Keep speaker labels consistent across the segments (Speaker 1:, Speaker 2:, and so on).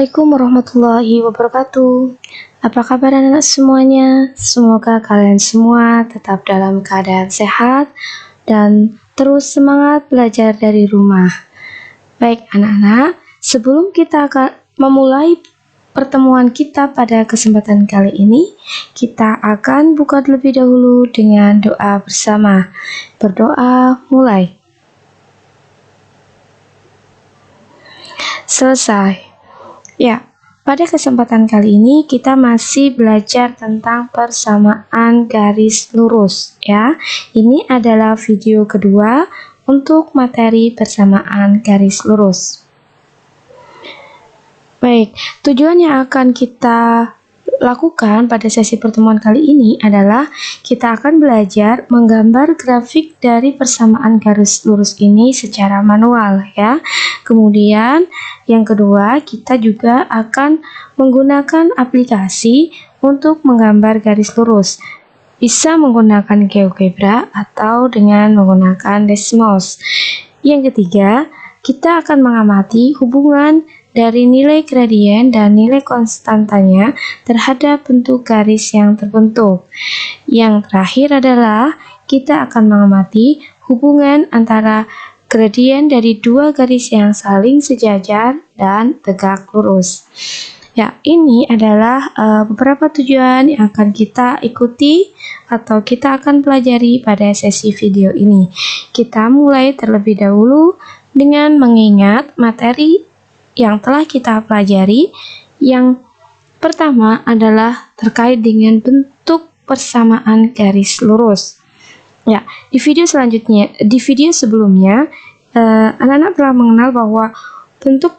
Speaker 1: Assalamualaikum warahmatullahi wabarakatuh. Apa kabar anak-anak semuanya? Semoga kalian semua tetap dalam keadaan sehat dan terus semangat belajar dari rumah. Baik anak-anak, sebelum kita akan memulai pertemuan kita pada kesempatan kali ini, kita akan buka terlebih dahulu dengan doa bersama. Berdoa mulai. Selesai. Ya, pada kesempatan kali ini kita masih belajar tentang persamaan garis lurus ya. Ini adalah video kedua untuk materi persamaan garis lurus. Baik, tujuan yang akan kita lakukan pada sesi pertemuan kali ini adalah kita akan belajar menggambar grafik dari persamaan garis lurus ini secara manual ya. Kemudian yang kedua, kita juga akan menggunakan aplikasi untuk menggambar garis lurus. Bisa menggunakan GeoGebra atau dengan menggunakan Desmos. Yang ketiga, kita akan mengamati hubungan dari nilai gradien dan nilai konstantanya terhadap bentuk garis yang terbentuk. Yang terakhir adalah kita akan mengamati hubungan antara gradien dari dua garis yang saling sejajar dan tegak lurus. Ya, ini adalah beberapa tujuan yang akan kita ikuti atau kita akan pelajari pada sesi video ini. Kita mulai terlebih dahulu dengan mengingat materi yang telah kita pelajari. Yang pertama adalah terkait dengan bentuk persamaan garis lurus. Ya, di video sebelumnya anak-anak telah mengenal bahwa bentuk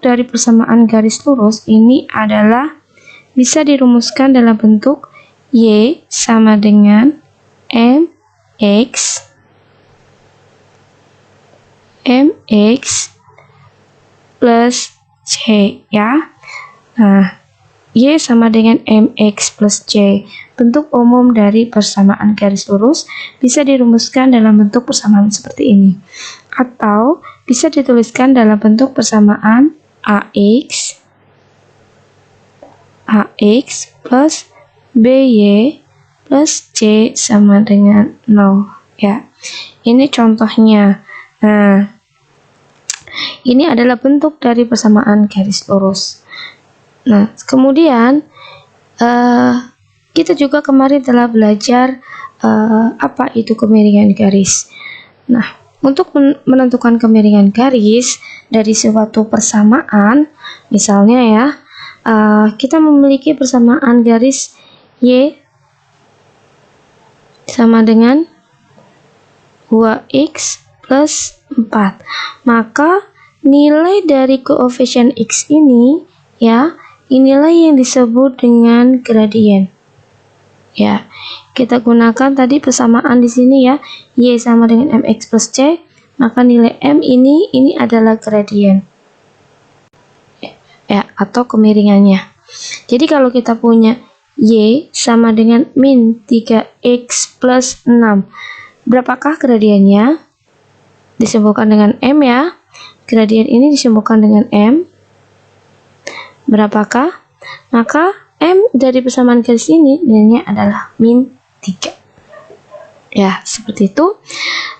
Speaker 1: dari persamaan garis lurus ini adalah bisa dirumuskan dalam bentuk Y sama dengan MX plus C ya. Nah, Y sama dengan MX plus C. Bentuk umum dari persamaan garis lurus bisa dirumuskan dalam bentuk persamaan seperti ini. Atau bisa dituliskan dalam bentuk persamaan AX plus BY plus C sama dengan 0 ya. Ini contohnya. Nah, ini adalah bentuk dari persamaan garis lurus. Nah, kemudian kita juga kemarin telah belajar apa itu kemiringan garis. Nah, untuk menentukan kemiringan garis dari suatu persamaan, misalnya ya, kita memiliki persamaan garis Y sama dengan 2X plus 4. Maka nilai dari koefisien X ini ya, inilah yang disebut dengan gradien. Ya, kita gunakan tadi persamaan di sini ya, Y sama dengan MX plus C, maka nilai M ini adalah gradien. Ya, atau kemiringannya. Jadi kalau kita punya Y sama dengan min 3X plus 6, berapakah gradiennya? Disimbolkan dengan M ya. Gradien ini disimbolkan dengan M. Berapakah? Maka M dari persamaan garis ini nilainya adalah min 3. Ya, seperti itu.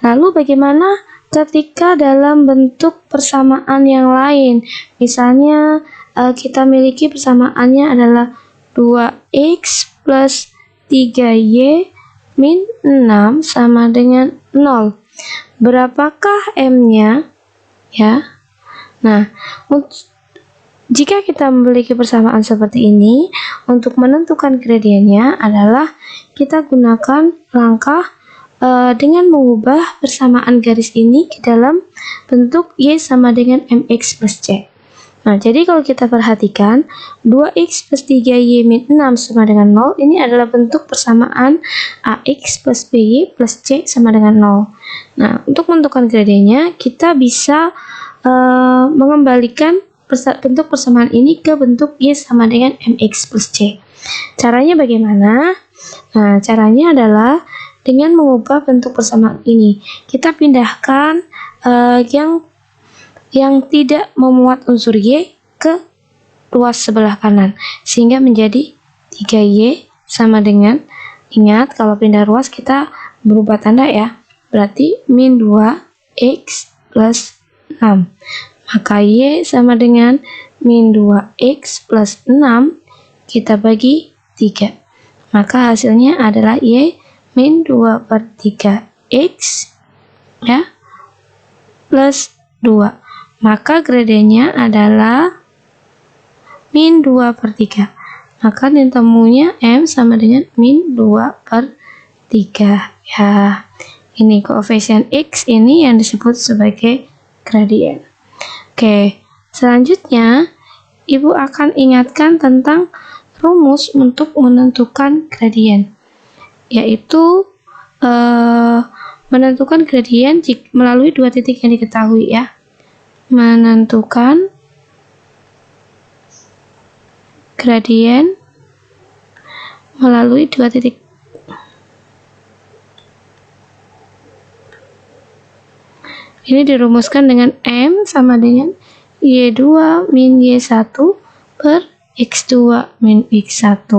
Speaker 1: Lalu bagaimana ketika dalam bentuk persamaan yang lain? Misalnya kita miliki persamaannya adalah 2X plus 3Y min 6 sama dengan 0. Berapakah M-nya? Ya. Nah, jika kita memiliki persamaan seperti ini, untuk menentukan gradiennya adalah kita gunakan langkah dengan mengubah persamaan garis ini ke dalam bentuk Y sama dengan MX plus C. Nah, jadi kalau kita perhatikan 2X plus 3Y min 6 sama dengan 0, ini adalah bentuk persamaan AX plus BY plus C sama dengan 0. Nah, untuk menentukan gradiennya, kita bisa mengembalikan bentuk persamaan ini ke bentuk Y sama dengan MX plus C. Caranya bagaimana? Nah, caranya adalah dengan mengubah bentuk persamaan ini. Kita pindahkan yang tidak memuat unsur Y ke ruas sebelah kanan, sehingga menjadi 3Y sama dengan, ingat kalau pindah ruas kita berubah tanda ya, berarti min 2X plus 6. Maka Y sama dengan min 2X plus 6 kita bagi 3. Maka hasilnya adalah Y min 2/3X ya, plus 2. Maka gradenya adalah min 2/3. Maka temunya M sama dengan min 2/3 ya. Ini koefisien X ini yang disebut sebagai gradien. Oke, selanjutnya Ibu akan ingatkan tentang rumus untuk menentukan gradien, yaitu menentukan gradien melalui dua titik yang diketahui ya. Menentukan gradien melalui dua titik. Ini dirumuskan dengan M sama dengan Y2 min Y1 per X2 min X1.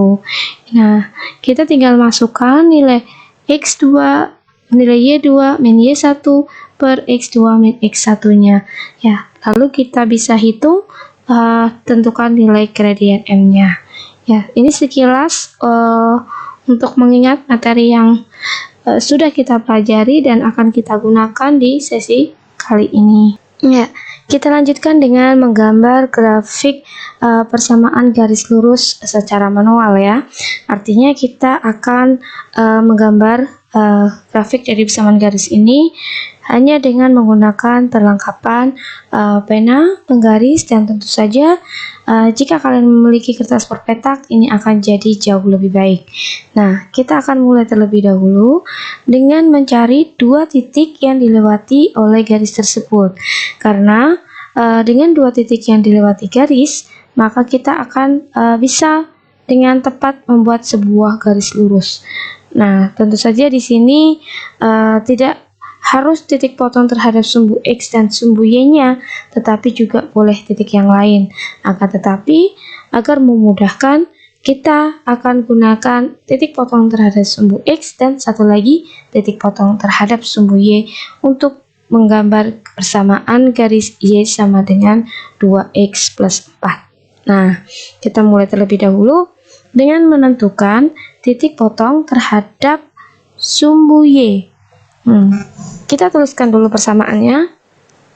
Speaker 1: Nah, kita tinggal masukkan nilai X2, nilai Y2 min Y1 per X2 min X1-nya. Ya, lalu kita bisa hitung, tentukan nilai gradien M-nya. Ya, ini sekilas untuk mengingat materi yang sudah kita pelajari dan akan kita gunakan di sesi kali ini. Ya, kita lanjutkan dengan menggambar grafik persamaan garis lurus secara manual ya. Artinya kita akan menggambar grafik dari persamaan garis ini hanya dengan menggunakan perlengkapan pena, penggaris, dan tentu saja jika kalian memiliki kertas perpetak ini akan jadi jauh lebih baik. Nah, kita akan mulai terlebih dahulu dengan mencari dua titik yang dilewati oleh garis tersebut. Karena dengan dua titik yang dilewati garis, maka kita akan bisa dengan tepat membuat sebuah garis lurus. Nah, tentu saja di sini tidak harus titik potong terhadap sumbu X dan sumbu Y-nya, tetapi juga boleh titik yang lain. Akan tetapi, agar memudahkan, kita akan gunakan titik potong terhadap sumbu X dan satu lagi titik potong terhadap sumbu Y untuk menggambar persamaan garis Y sama dengan 2X plus 4. Nah, kita mulai terlebih dahulu dengan menentukan titik potong terhadap sumbu Y. Kita tuliskan dulu persamaannya,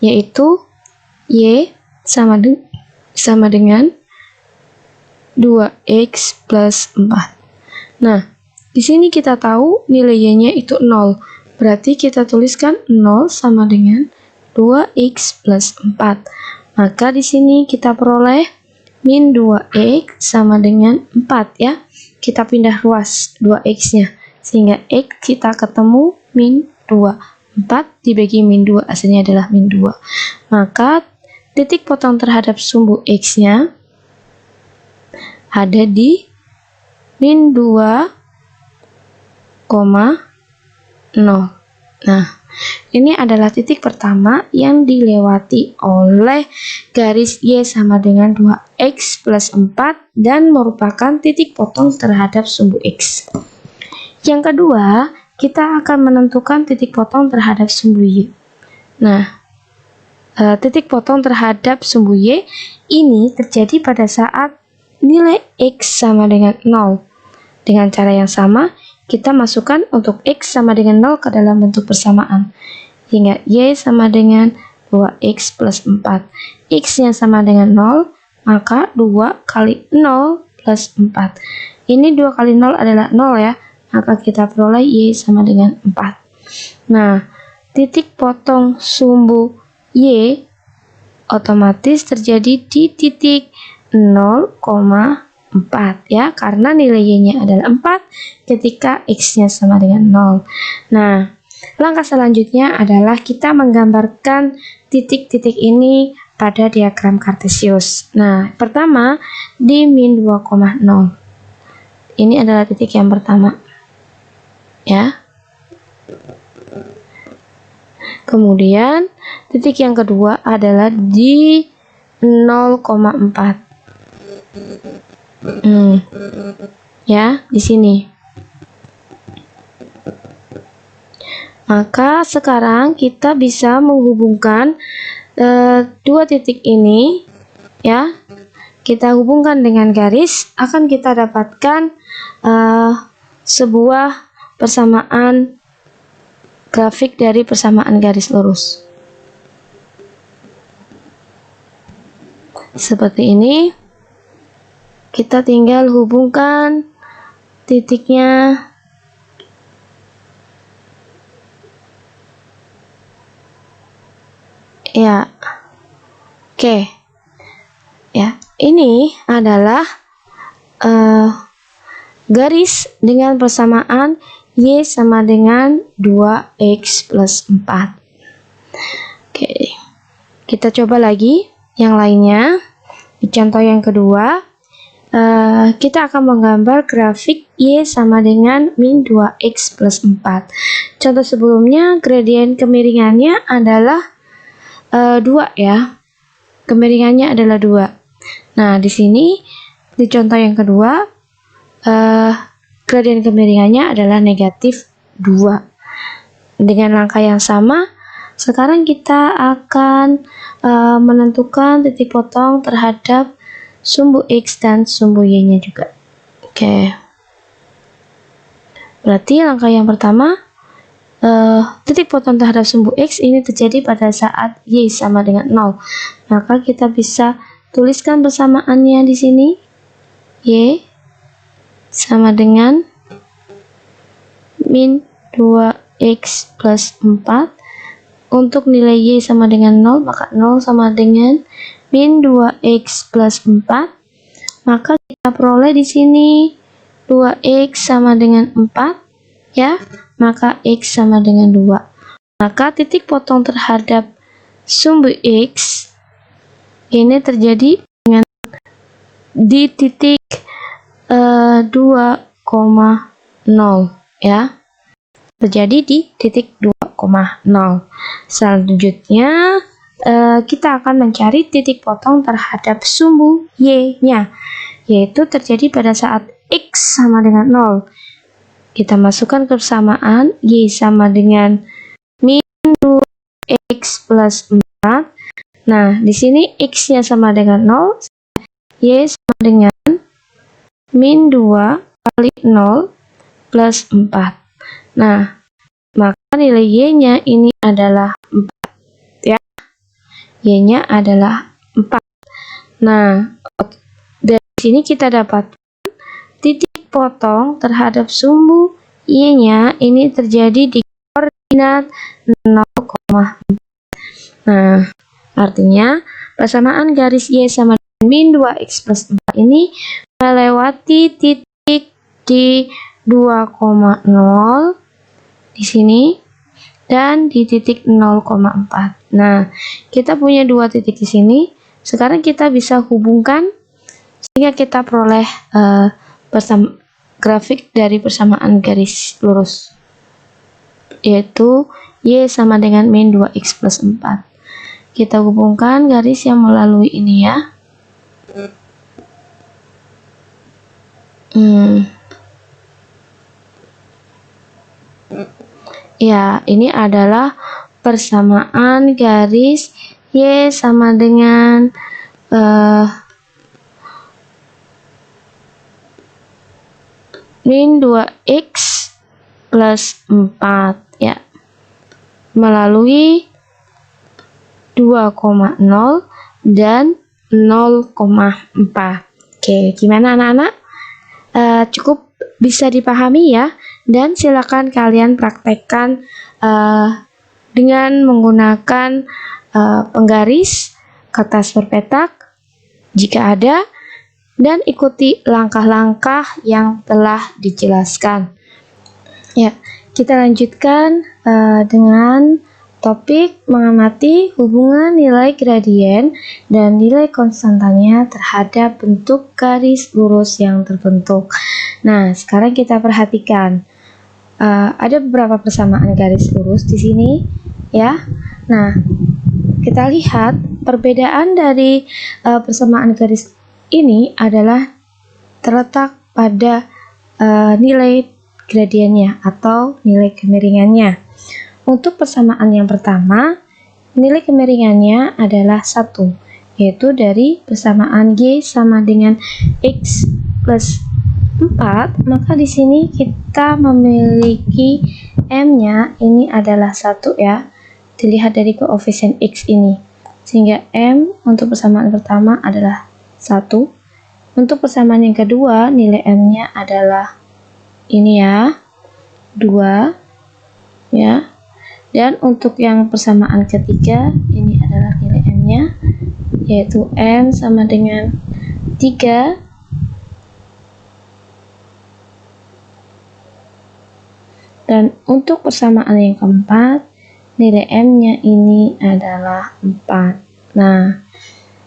Speaker 1: yaitu Y sama dengan 2X plus 4. Nah, di sini kita tahu nilai Y-nya itu 0. Berarti kita tuliskan 0 sama dengan 2X plus 4. Maka di sini kita peroleh min 2X sama dengan 4 ya. Kita pindah ruas 2X-nya. Sehingga X kita ketemu min 2. 4 dibagi min 2 hasilnya adalah min 2. Maka titik potong terhadap sumbu X-nya ada di min 2,0. Nah, ini adalah titik pertama yang dilewati oleh garis Y sama dengan 2X plus 4 dan merupakan titik potong terhadap sumbu X. Yang kedua, kita akan menentukan titik potong terhadap sumbu Y. Nah, titik potong terhadap sumbu Y ini terjadi pada saat nilai X sama dengan 0. Dengan cara yang sama, kita masukkan untuk X sama dengan 0 ke dalam bentuk persamaan. Hingga Y sama dengan 2X plus 4. X-nya sama dengan 0, maka 2 kali 0 plus 4. Ini 2 kali 0 adalah 0 ya. Maka kita peroleh Y sama dengan 4. Nah, titik potong sumbu Y otomatis terjadi di titik 0,4 ya, karena nilai Y-nya adalah 4 ketika X-nya sama dengan 0. Nah, langkah selanjutnya adalah kita menggambarkan titik-titik ini pada diagram kartesius. Nah, pertama di min 2,0. Ini adalah titik yang pertama. Ya. Kemudian titik yang kedua adalah di 0,4. Ya, di sini. Maka sekarang kita bisa menghubungkan dua titik ini, ya. Kita hubungkan dengan garis, akan kita dapatkan sebuah persamaan grafik dari persamaan garis lurus. Seperti ini. Kita tinggal hubungkan titiknya. Ya, oke. Ya, ini adalah garis dengan persamaan Y sama dengan 2X plus 4. Oke, kita coba lagi yang lainnya. Di contoh yang kedua, kita akan menggambar grafik Y sama dengan min 2X plus 4. Contoh sebelumnya, gradien kemiringannya adalah 2 ya. Kemiringannya adalah 2. Nah, di sini di contoh yang kedua, gradien kemiringannya adalah negatif 2. Dengan langkah yang sama, sekarang kita akan menentukan titik potong terhadap sumbu X dan sumbu Y-nya juga. Oke. Berarti langkah yang pertama, titik potong terhadap sumbu X ini terjadi pada saat Y sama dengan 0. Maka kita bisa tuliskan persamaannya di sini. Y sama dengan min 2X plus 4. Untuk nilai Y sama dengan 0, maka 0 sama dengan min 2X plus 4. Maka kita peroleh di sini 2X sama dengan 4. Ya, maka X sama dengan 2. Maka titik potong terhadap sumbu X ini terjadi dengan di titik 2,0 ya. Terjadi di titik 2,0. Selanjutnya kita akan mencari titik potong terhadap sumbu Y-nya, yaitu terjadi pada saat X sama dengan 0. Kita masukkan persamaan Y sama dengan min 2X plus 4. Nah, di sini X-nya sama dengan 0, Y sama dengan min 2 kali 0 plus 4. Nah, maka nilai Y-nya ini adalah 4. Ya, Y-nya adalah 4. Nah, dari sini kita dapat titik potong terhadap sumbu Y-nya ini terjadi di koordinat 0,4. Nah, artinya persamaan garis Y sama dengan min 2X plus 4 ini melewati titik di 2,0 di sini dan di titik 0,4. Nah, kita punya dua titik di sini. Sekarang kita bisa hubungkan sehingga kita peroleh grafik dari persamaan garis lurus, yaitu Y sama dengan min 2X plus 4. Kita hubungkan garis yang melalui ini ya. Ya, ini adalah persamaan garis Y sama dengan min 2X plus 4 ya, melalui 2,0 dan 0,4. Oke, gimana anak-anak? Cukup bisa dipahami ya, dan silakan kalian praktekkan dengan menggunakan penggaris, kertas berpetak jika ada, dan ikuti langkah-langkah yang telah dijelaskan. Ya, kita lanjutkan dengan topik mengamati hubungan nilai gradien dan nilai konstantanya terhadap bentuk garis lurus yang terbentuk. Nah, sekarang kita perhatikan ada beberapa persamaan garis lurus di sini, ya. Nah, kita lihat perbedaan dari persamaan garis ini adalah terletak pada nilai gradiennya atau nilai kemiringannya. Untuk persamaan yang pertama, nilai kemiringannya adalah 1, yaitu dari persamaan Y sama dengan X plus 4, maka di sini kita memiliki M-nya ini adalah 1 ya, dilihat dari koefisien X ini, sehingga M untuk persamaan pertama adalah 1. Untuk persamaan yang kedua, nilai M-nya adalah ini ya, 2 ya. Dan untuk yang persamaan ketiga, ini adalah nilai M-nya, yaitu M sama dengan 3. Dan untuk persamaan yang keempat, nilai M-nya ini adalah 4. Nah,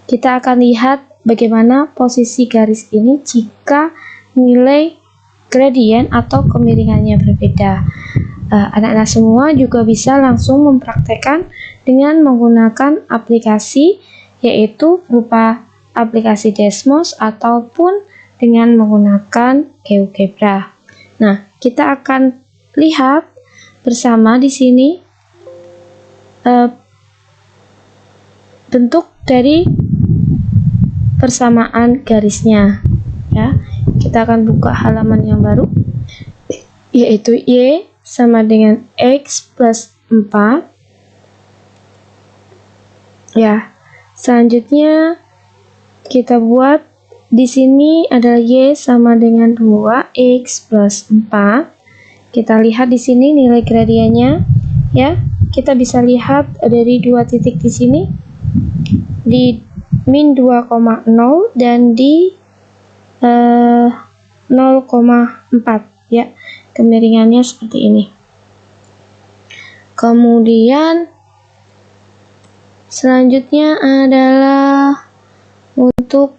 Speaker 1: kita akan lihat bagaimana posisi garis ini jika nilai gradien atau kemiringannya berbeda. Anak-anak semua juga bisa langsung mempraktekkan dengan menggunakan aplikasi, yaitu berupa aplikasi Desmos ataupun dengan menggunakan GeoGebra. Nah, kita akan lihat bersama di sini bentuk dari persamaan garisnya ya. Kita akan buka halaman yang baru, yaitu Y sama dengan X plus 4 ya. Selanjutnya kita buat di sini adalah Y sama dengan 2X plus 4. Kita lihat di sini nilai gradiennya ya. Kita bisa lihat dari dua titik di sini, di min 2,0 dan di 0,4 ya. Kemiringannya seperti ini. Kemudian selanjutnya adalah untuk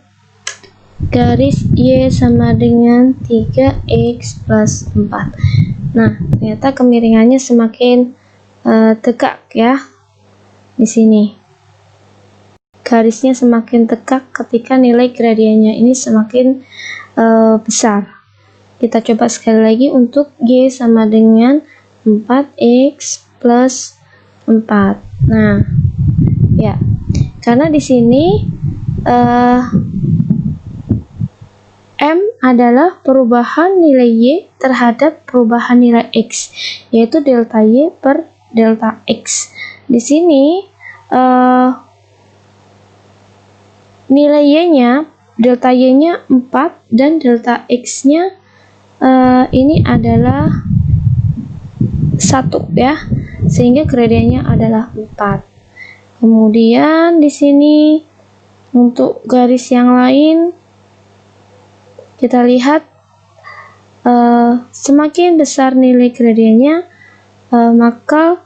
Speaker 1: garis Y sama dengan 3X plus 4. Nah, ternyata kemiringannya semakin tegak ya. Di sini garisnya semakin tegak ketika nilai gradiennya ini semakin besar. Kita coba sekali lagi untuk Y sama dengan 4X plus 4. Nah, ya, karena di sini M adalah perubahan nilai Y terhadap perubahan nilai X, yaitu delta Y per delta X. Di sini nilai Y-nya, delta Y-nya 4 dan delta X-nya ini adalah 1 ya, sehingga gradiennya adalah 4. Kemudian di sini untuk garis yang lain kita lihat semakin besar nilai gradiennya, maka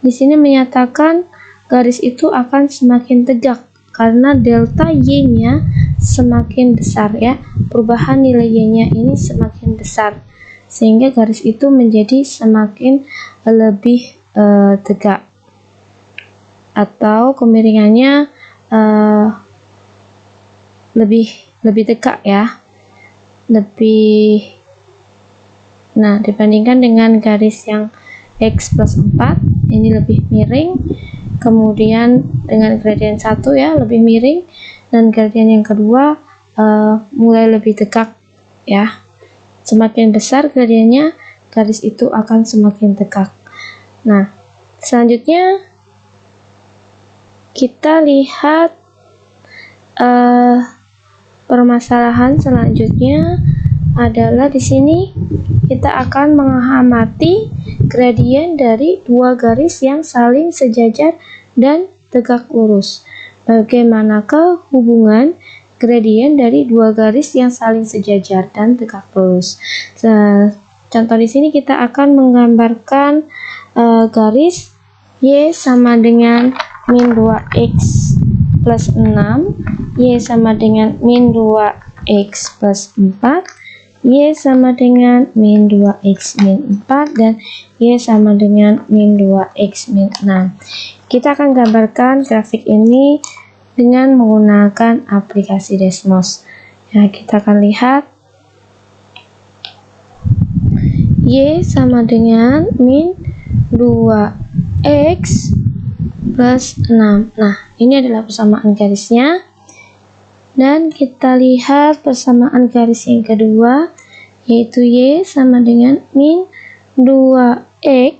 Speaker 1: di sini menyatakan garis itu akan semakin tegak karena delta Y-nya semakin besar ya, perubahan nilai Y-nya ini semakin besar, sehingga garis itu menjadi semakin lebih tegak atau kemiringannya lebih tegak ya, nah dibandingkan dengan garis yang X plus 4 ini lebih miring, kemudian dengan gradien 1 ya lebih miring, dan gradien yang kedua mulai lebih tegak ya. Semakin besar gradiennya, garis itu akan semakin tegak. Nah, selanjutnya kita lihat permasalahan selanjutnya adalah di sini kita akan mengamati gradien dari dua garis yang saling sejajar dan tegak lurus. Bagaimanakah hubungan gradien dari dua garis yang saling sejajar dan tegak lurus? Contoh di sini kita akan menggambarkan garis Y sama dengan min 2x plus 6, Y sama dengan min 2x plus 4. Y sama dengan min 2x min 4, dan Y sama dengan min 2x min 6. Kita akan gambarkan grafik ini dengan menggunakan aplikasi Desmos. Nah, kita akan lihat Y sama dengan min 2x plus 6. Nah, ini adalah persamaan garisnya. Dan kita lihat persamaan garis yang kedua, yaitu Y sama dengan min 2x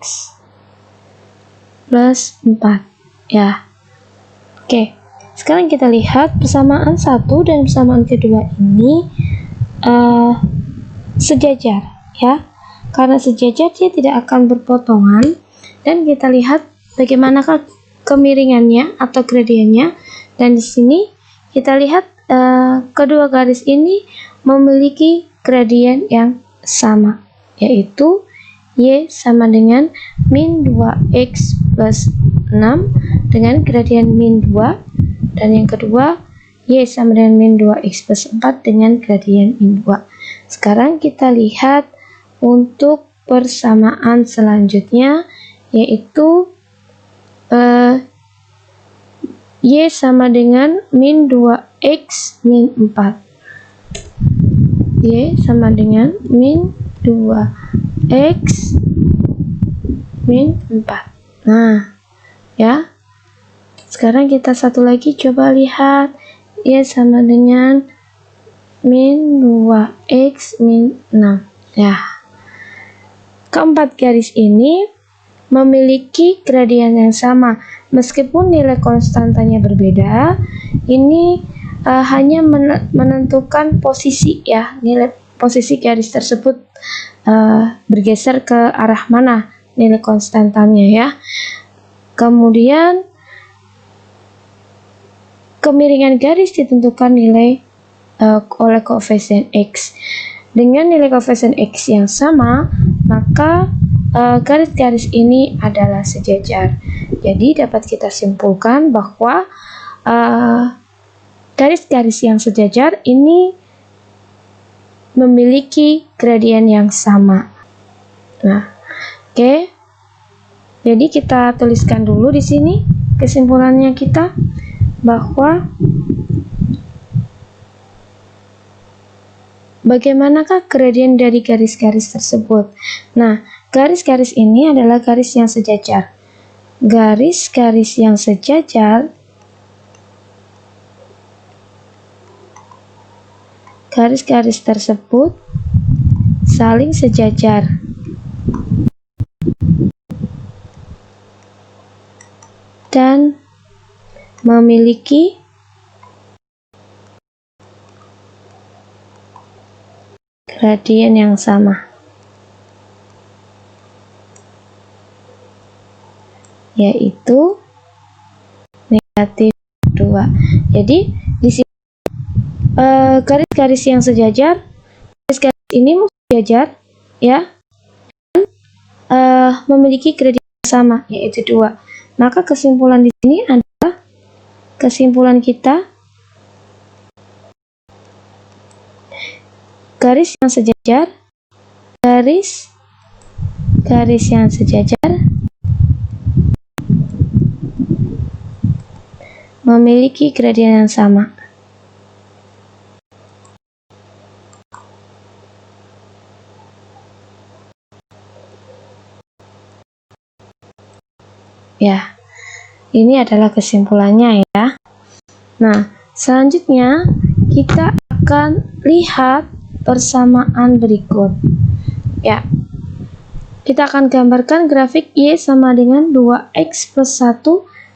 Speaker 1: plus 4. Ya. Oke. Sekarang kita lihat persamaan satu dan persamaan kedua ini sejajar, ya. Karena sejajar, dia tidak akan berpotongan. Dan kita lihat bagaimanakah kemiringannya atau gradiennya. Dan di sini kita lihat kedua garis ini memiliki gradien yang sama, yaitu Y sama dengan min 2x plus 6 dengan gradien min 2, dan yang kedua Y sama dengan min 2x plus 4 dengan gradien min 2. Sekarang kita lihat untuk persamaan selanjutnya, yaitu Y sama dengan min 2x min 4. Y sama dengan min 2x min 4. Nah, ya. Sekarang kita satu lagi coba lihat. Y sama dengan min 2x min 6. Ya. Keempat garis ini memiliki gradien yang sama. Meskipun nilai konstantanya berbeda, ini hanya menentukan posisi, ya, nilai posisi garis tersebut bergeser ke arah mana nilai konstantanya, ya. Kemudian kemiringan garis ditentukan nilai oleh koefisien X. Dengan nilai koefisien X yang sama, maka garis-garis ini adalah sejajar. Jadi dapat kita simpulkan bahwa garis-garis yang sejajar ini memiliki gradien yang sama. Nah, oke. Jadi kita tuliskan dulu di sini kesimpulannya kita, bahwa bagaimanakah gradien dari garis-garis tersebut. Nah, garis-garis ini adalah garis yang sejajar. Garis-garis yang sejajar, garis-garis tersebut saling sejajar. Dan memiliki gradien yang sama, yaitu negatif 2. Jadi di sini garis-garis yang sejajar, garis-garis ini sejajar, ya, dan memiliki gradien yang sama, yaitu 2. Maka kesimpulan di sini adalah kesimpulan kita, garis yang sejajar, garis yang sejajar memiliki gradien yang sama. Ya, ini adalah kesimpulannya, ya. Nah, selanjutnya kita akan lihat persamaan berikut. Ya, kita akan gambarkan grafik Y sama dengan 2x plus 1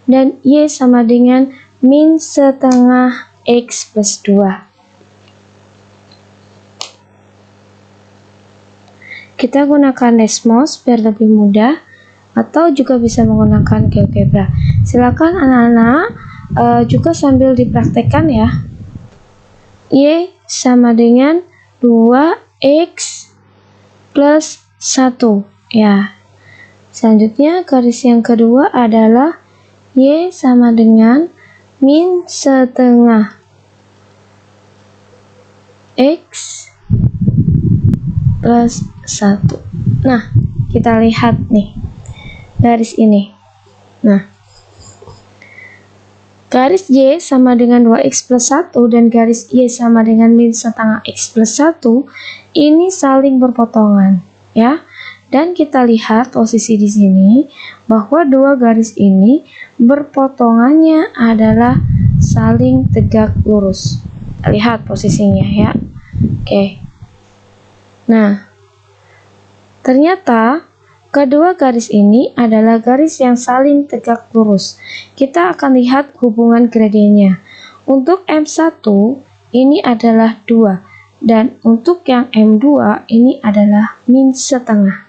Speaker 1: dan Y sama dengan min setengah x plus 2. Kita gunakan Desmos biar lebih mudah, atau juga bisa menggunakan GeoGebra. Silakan anak-anak juga sambil dipraktekkan, ya. Y sama dengan 2x plus 1, ya. Selanjutnya garis yang kedua adalah Y sama dengan min setengah x plus 1. Nah, kita lihat nih garis ini. Nah, garis Y sama dengan 2x plus 1 dan garis Y sama dengan min setengah x plus 1 ini saling berpotongan, ya. Dan kita lihat posisi di sini bahwa dua garis ini berpotongannya adalah saling tegak lurus. Lihat posisinya ya. Oke. Nah, ternyata kedua garis ini adalah garis yang saling tegak lurus. Kita akan lihat hubungan gradiennya. Untuk M1 ini adalah 2. Dan untuk yang M2 ini adalah min setengah.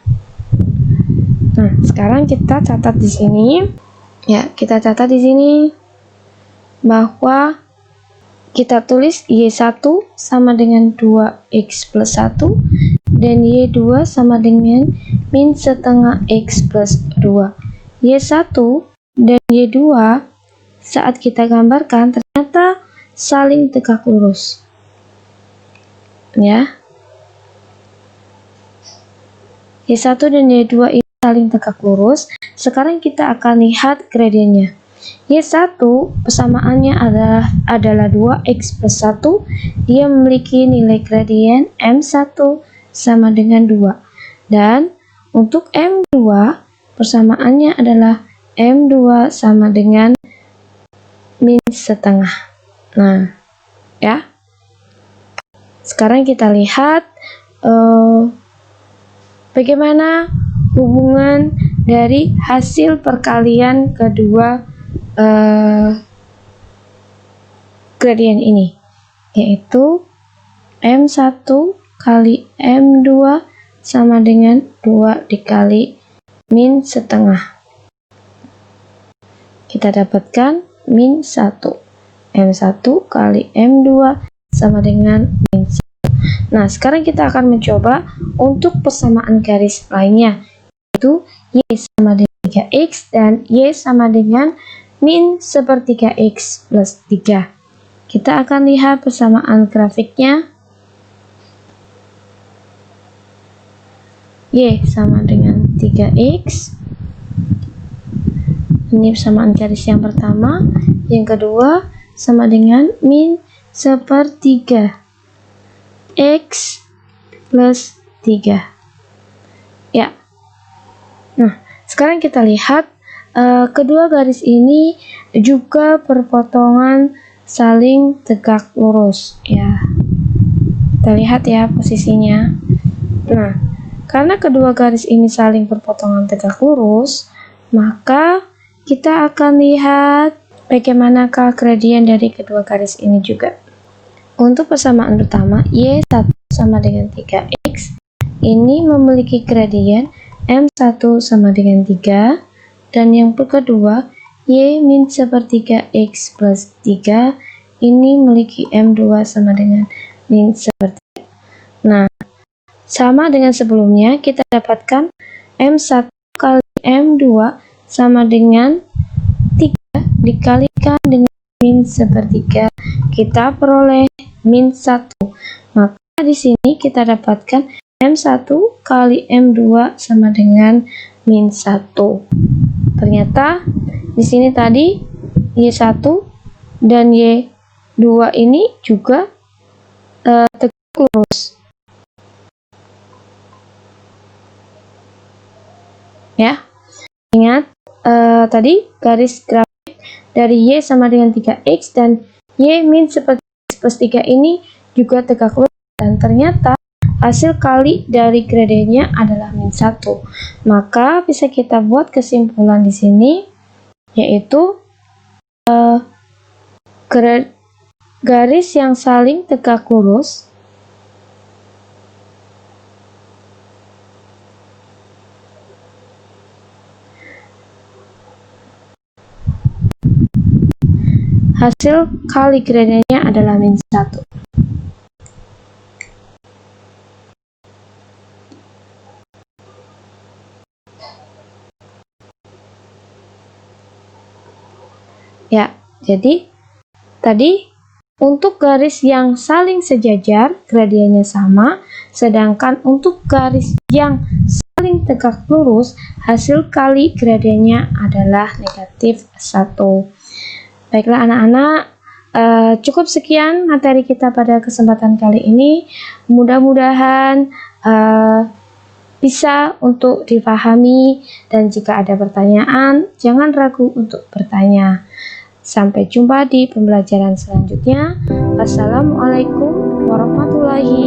Speaker 1: Nah, sekarang kita catat di sini. Ya, kita catat di sini bahwa kita tulis Y1 sama dengan 2x plus 1 dan Y2 sama dengan min setengah x plus 2. Y1 dan Y2 saat kita gambarkan ternyata saling tegak lurus. Ya. Y1 dan Y2 ini saling tegak lurus. Sekarang kita akan lihat gradiennya. Y1 persamaannya adalah 2x plus 1. Dia memiliki nilai gradien M1 sama dengan 2. Dan untuk M2 persamaannya adalah M2 sama dengan min setengah. Nah, ya. Sekarang kita lihat bagaimana hubungan dari hasil perkalian kedua gradien ini, yaitu M1 kali M2 sama dengan 2 dikali min setengah. Kita dapatkan min 1. M1 kali M2 sama dengan min 1. Nah, sekarang kita akan mencoba untuk persamaan garis lainnya, yaitu Y sama dengan 3x dan Y sama dengan min sepertiga x plus 3. Kita akan lihat persamaan grafiknya. Y sama dengan 3x. Ini persamaan garis yang pertama. Yang kedua sama dengan min sepertiga x plus 3. Ya. Nah, sekarang kita lihat kedua garis ini juga berpotongan saling tegak lurus ya. Kita lihat ya posisinya. Nah, karena kedua garis ini saling berpotongan tegak lurus, maka kita akan lihat bagaimanakah gradien dari kedua garis ini juga. Untuk persamaan pertama, Y1 sama dengan 3x, ini memiliki gradien M1 sama dengan 3, dan yang kedua, Y min sepertiga x plus 3, ini memiliki M2 sama dengan min sepertiga. Nah, sama dengan sebelumnya, kita dapatkan M1 kali M2 sama dengan 3 dikalikan dengan min sepertiga, kita peroleh min 1. Maka di sini kita dapatkan M1 kali M2 sama dengan min 1. Ternyata di sini tadi Y1 dan Y2 ini juga tegak lurus. Ya. Ingat tadi garis grafik dari Y sama dengan 3x dan Y min sepertiga x plus 3 ini juga tegak lurus, dan ternyata hasil kali dari gradiennya adalah min 1. Maka bisa kita buat kesimpulan di sini, yaitu garis yang saling tegak lurus hasil kali gradiennya adalah min 1. Ya, jadi tadi untuk garis yang saling sejajar gradiennya sama, Sedangkan untuk garis yang saling tegak lurus, hasil kali gradiennya adalah negatif 1. Baiklah anak-anak, cukup sekian materi kita pada kesempatan kali ini. Mudah-mudahan bisa untuk dipahami, dan jika ada pertanyaan, jangan ragu untuk bertanya. Sampai jumpa di pembelajaran selanjutnya. Wassalamualaikum warahmatullahi